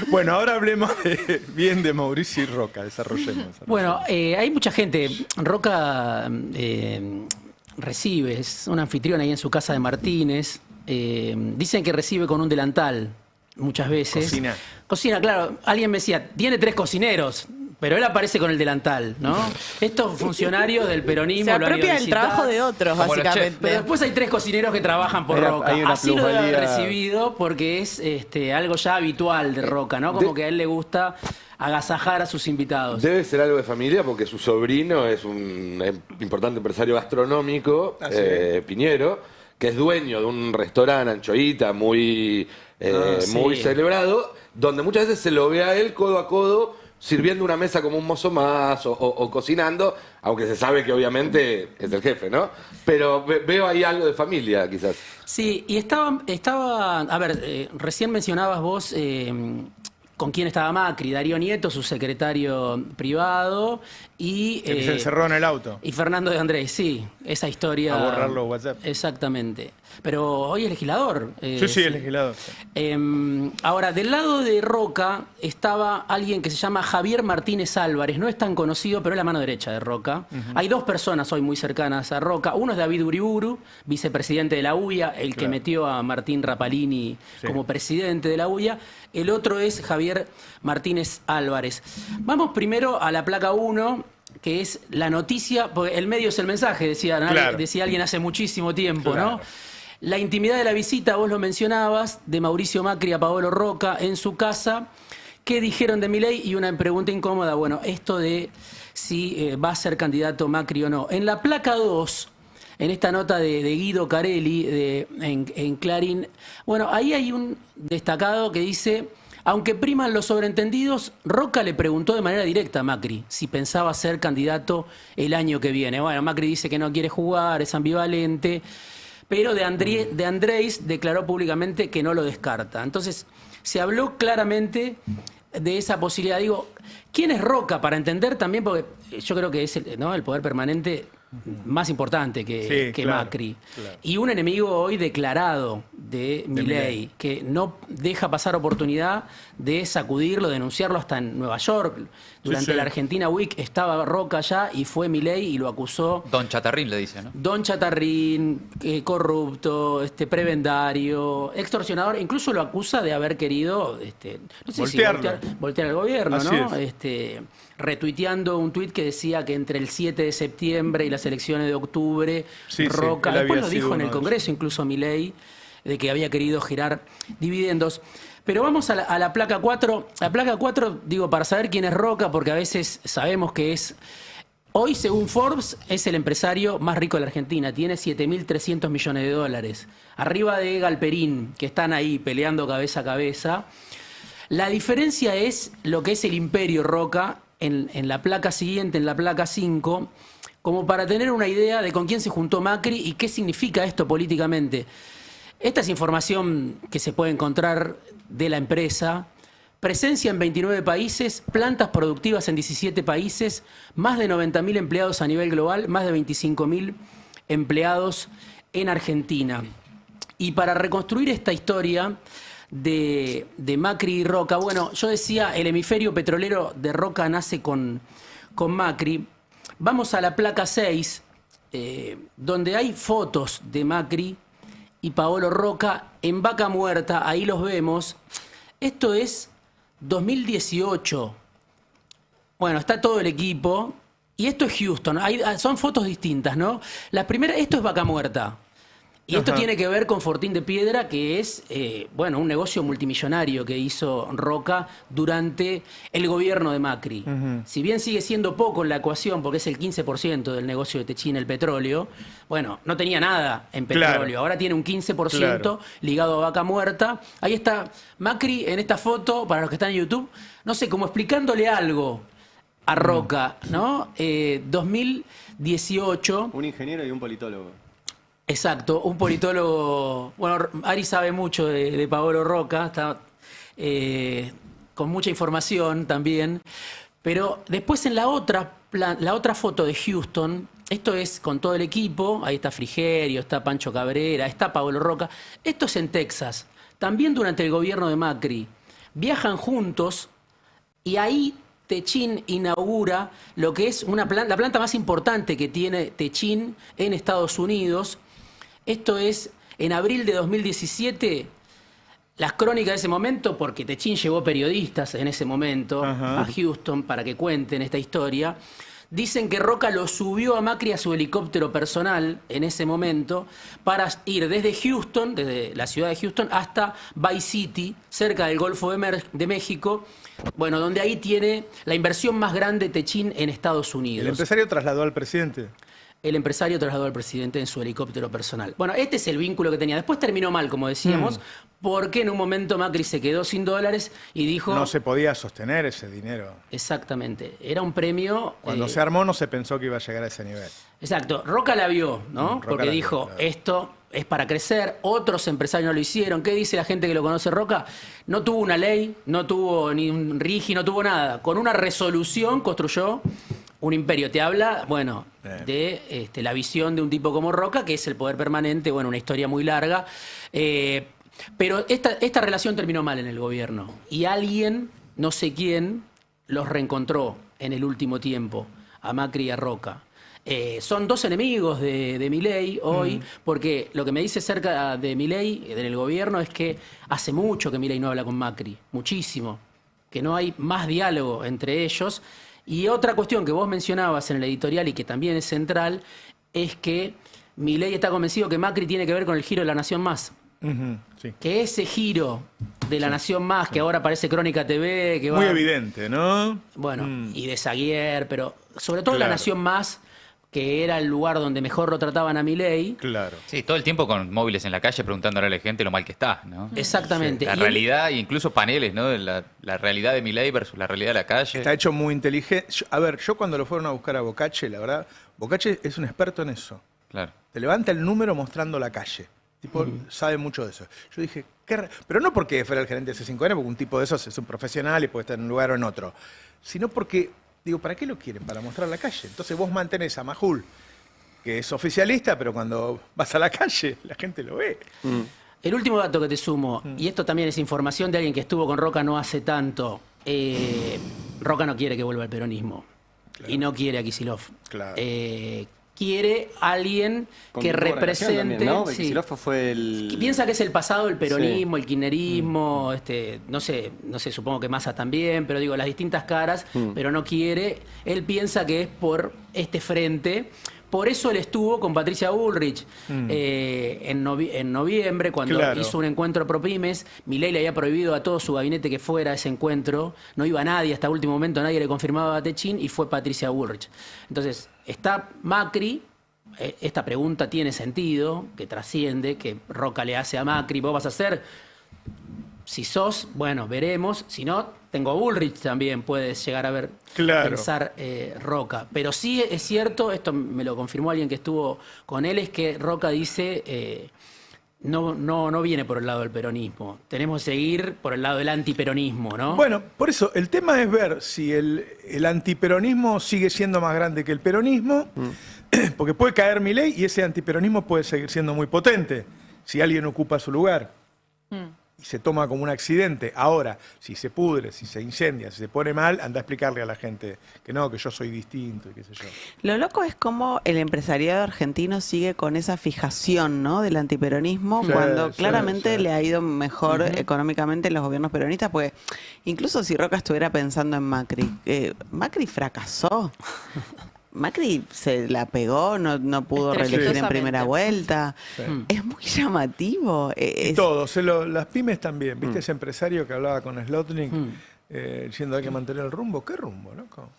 Bueno, ahora hablemos bien de Mauricio y Roca, desarrollemos. Bueno, hay mucha gente. Roca recibe, es un anfitrión ahí en su casa de Martínez. Dicen que recibe con un delantal muchas veces. Cocina. Cocina, claro. Alguien me decía, tiene 3 cocineros, pero él aparece con el delantal, ¿no? Estos funcionarios del peronismo Se lo han ido a apropia del visitar. trabajo de otros, Como los básicamente. Pero después hay 3 cocineros que trabajan por Roca. Hay una Así lo debe haber plusvalía. recibido porque es algo ya habitual de Roca, ¿no? Como que a él le gusta agasajar a sus invitados. Debe ser algo de familia porque su sobrino es un importante empresario gastronómico, Piñero, que es dueño de un restaurante anchoita muy Sí. celebrado, donde muchas veces se lo ve a él codo a codo sirviendo una mesa como un mozo más o cocinando, aunque se sabe que obviamente es el jefe, ¿no? Pero veo ahí algo de familia, quizás. Sí, y estaba a ver, recién mencionabas vos con quién estaba Macri, Darío Nieto, su secretario privado, y... El que se encerró en el auto. Y Fernando de Andrés, sí, esa historia... A borrar los WhatsApp. Exactamente. Pero hoy es legislador. Sí, el legislador. Ahora, del lado de Roca estaba alguien que se llama Javier Martínez Álvarez. No es tan conocido, pero es la mano derecha de Roca. Hay 2 personas hoy muy cercanas a Roca. Uno es David Uriburu, vicepresidente de la UIA, el que metió a Martín Rapalini como presidente de la UIA. El otro es Javier Martínez Álvarez. Vamos primero a la placa 1, que es la noticia, porque el medio es el mensaje, decía alguien hace muchísimo tiempo, ¿no? La intimidad de la visita, vos lo mencionabas, de Mauricio Macri a Paolo Roca en su casa. ¿Qué dijeron de Milei? Y una pregunta incómoda, bueno, esto de si va a ser candidato Macri o no. En la placa 2, en esta nota de Guido Carelli en Clarín, bueno, ahí hay un destacado que dice, aunque priman los sobreentendidos, Roca le preguntó de manera directa a Macri si pensaba ser candidato el año que viene. Bueno, Macri dice que no quiere jugar, es ambivalente, pero de Andrés declaró públicamente que no lo descarta. Entonces, se habló claramente de esa posibilidad. Digo, ¿quién es Roca? Para entender también, porque yo creo que es el poder permanente más importante que Macri. Claro. Y un enemigo hoy declarado de Milei, que no deja pasar oportunidad de sacudirlo, denunciarlo hasta en Nueva York. Durante la Argentina Week estaba Roca allá y fue Milei y lo acusó. Don Chatarrín le dice, ¿no? Don Chatarrín, corrupto, prebendario, extorsionador. Incluso lo acusa de haber querido no sé voltear al gobierno, Así ¿no? es. Retuiteando un tuit que decía que entre el 7 de septiembre y las elecciones de octubre, Roca, él después había lo dijo sido en el uno de Congreso, incluso Milei, de que había querido girar dividendos. Pero vamos a la placa 4. La placa 4, digo, para saber quién es Roca, porque a veces sabemos que es... Hoy, según Forbes, es el empresario más rico de la Argentina. Tiene 7.300 millones de dólares. Arriba de Galperín, que están ahí peleando cabeza a cabeza. La diferencia es lo que es el imperio Roca en la placa siguiente, en la placa 5, como para tener una idea de con quién se juntó Macri y qué significa esto políticamente. Esta es información que se puede encontrar de la empresa. Presencia en 29 países, plantas productivas en 17 países, más de 90.000 empleados a nivel global, más de 25.000 empleados en Argentina. Y para reconstruir esta historia de Macri y Roca, bueno, yo decía, el hemisferio petrolero de Roca nace con Macri. Vamos a la placa 6, donde hay fotos de Macri y Paolo Roca en Vaca Muerta, ahí los vemos. Esto es 2018. Bueno, está todo el equipo. Y esto es Houston. Son fotos distintas, ¿no? La primera, esto es Vaca Muerta. Y esto tiene que ver con Fortín de Piedra, que es, un negocio multimillonario que hizo Roca durante el gobierno de Macri. Si bien sigue siendo poco en la ecuación, porque es el 15% del negocio de Techín, el petróleo, bueno, no tenía nada en petróleo. Ahora tiene un 15% ligado a Vaca Muerta. Ahí está Macri en esta foto, para los que están en YouTube, no sé, como explicándole algo a Roca, ¿no? 2018. Un ingeniero y un politólogo. Exacto, un politólogo. Bueno, Ari sabe mucho de Paolo Roca, está con mucha información también. Pero después en la otra foto de Houston, esto es con todo el equipo, ahí está Frigerio, está Pancho Cabrera, está Paolo Roca. Esto es en Texas, también durante el gobierno de Macri. viajan juntos y ahí Techin inaugura lo que es la planta más importante que tiene Techin en Estados Unidos. Esto es en abril de 2017. Las crónicas de ese momento, porque Techin llevó periodistas en ese momento a Houston para que cuenten esta historia, dicen que Roca lo subió a Macri a su helicóptero personal en ese momento para ir desde Houston, desde la ciudad de Houston, hasta Vice City, cerca del Golfo de México, bueno, donde ahí tiene la inversión más grande Techin en Estados Unidos. ¿El empresario trasladó al presidente? El empresario trasladó al presidente en su helicóptero personal. Bueno, este es el vínculo que tenía. Después terminó mal, como decíamos, porque en un momento Macri se quedó sin dólares y dijo... No se podía sostener ese dinero. Exactamente. Era un premio... Cuando se armó no se pensó que iba a llegar a ese nivel. Exacto. Roca la vio, ¿no? Roca porque la dijo, vio, claro. Esto es para crecer. Otros empresarios no lo hicieron. ¿Qué dice la gente que lo conoce Roca? No tuvo una ley, no tuvo ni un RIGI, no tuvo nada. Con una resolución construyó un imperio. Te habla, bueno, de la visión de un tipo como Roca, que es el poder permanente, bueno, una historia muy larga. Pero esta relación terminó mal en el gobierno. Y alguien, no sé quién, los reencontró en el último tiempo, a Macri y a Roca. Son dos enemigos de Milei hoy, porque lo que me dice cerca de Milei, del gobierno, es que hace mucho que Milei no habla con Macri, muchísimo, que no hay más diálogo entre ellos. Y otra cuestión que vos mencionabas en el editorial y que también es central, es que Milei está convencido que Macri tiene que ver con el giro de La Nación Más. Sí. Que ese giro de La Nación Más, que ahora aparece Crónica TV, que va... Muy evidente, ¿no? Bueno, y de Zaguier, pero sobre todo La Claro. Nación Más, que era el lugar donde mejor lo trataban a Milei. Claro. Sí, todo el tiempo con móviles en la calle preguntándole a la gente lo mal que está, ¿no? Exactamente. La Y realidad, incluso paneles, ¿no? La realidad de Milei versus la realidad de la calle. Está hecho muy inteligente. A ver, yo cuando lo fueron a buscar a Bocacce, la verdad, Bocacce es un experto en eso. Claro. Te levanta el número mostrando la calle. Tipo, sabe mucho de eso. Yo dije, pero no porque fuera el gerente de C5N, porque un tipo de esos es un profesional y puede estar en un lugar o en otro, sino porque, digo, ¿para qué lo quieren? Para mostrar la calle. Entonces vos mantenés a Majul, que es oficialista, pero cuando vas a la calle, la gente lo ve. El último dato que te sumo, y esto también es información de alguien que estuvo con Roca no hace tanto, Roca no quiere que vuelva al peronismo. Claro. Y no quiere a Kicillof. Claro. Quiere alguien que represente... También, ¿no? sí. Kicillof fue el... Piensa que es el pasado del peronismo, Sí. el kirchnerismo, no sé, supongo que Massa también, pero digo, las distintas caras, pero no quiere. Él piensa que es por este frente. Por eso él estuvo con Patricia Bullrich en noviembre, cuando Claro. hizo un encuentro pro pymes. Milei le había prohibido a todo su gabinete que fuera a ese encuentro. No iba nadie, hasta último momento nadie le confirmaba a Techin y fue Patricia Bullrich. Entonces, está Macri. Esta pregunta tiene sentido, que trasciende, que Roca le hace a Macri. ¿Vos vas a hacer? Si sos, bueno, veremos. Si no, tengo a Bullrich también, puedes llegar a ver, Claro. pensar Roca. Pero sí es cierto, esto me lo confirmó alguien que estuvo con él, es que Roca dice, no viene por el lado del peronismo. Tenemos que seguir por el lado del antiperonismo, ¿no? Bueno, por eso, el tema es ver si el antiperonismo sigue siendo más grande que el peronismo, porque puede caer Milei y ese antiperonismo puede seguir siendo muy potente si alguien ocupa su lugar. Y se toma como un accidente. Ahora, si se pudre, si se incendia, si se pone mal, anda a explicarle a la gente que no, que yo soy distinto y qué sé yo. Lo loco es cómo el empresariado argentino sigue con esa fijación, ¿no? Del antiperonismo, Sí, cuando sí, claramente sí. le ha ido mejor económicamente en los gobiernos peronistas, porque incluso si Roca estuviera pensando en Macri, Macri fracasó. Macri se la pegó, no pudo reelegir en Estrepitosamente. primera vuelta. Sí. Es muy llamativo. Y todos, las pymes también. ¿Viste ese empresario que hablaba con Slotnick diciendo hay que mantener el rumbo? ¿Qué rumbo, loco?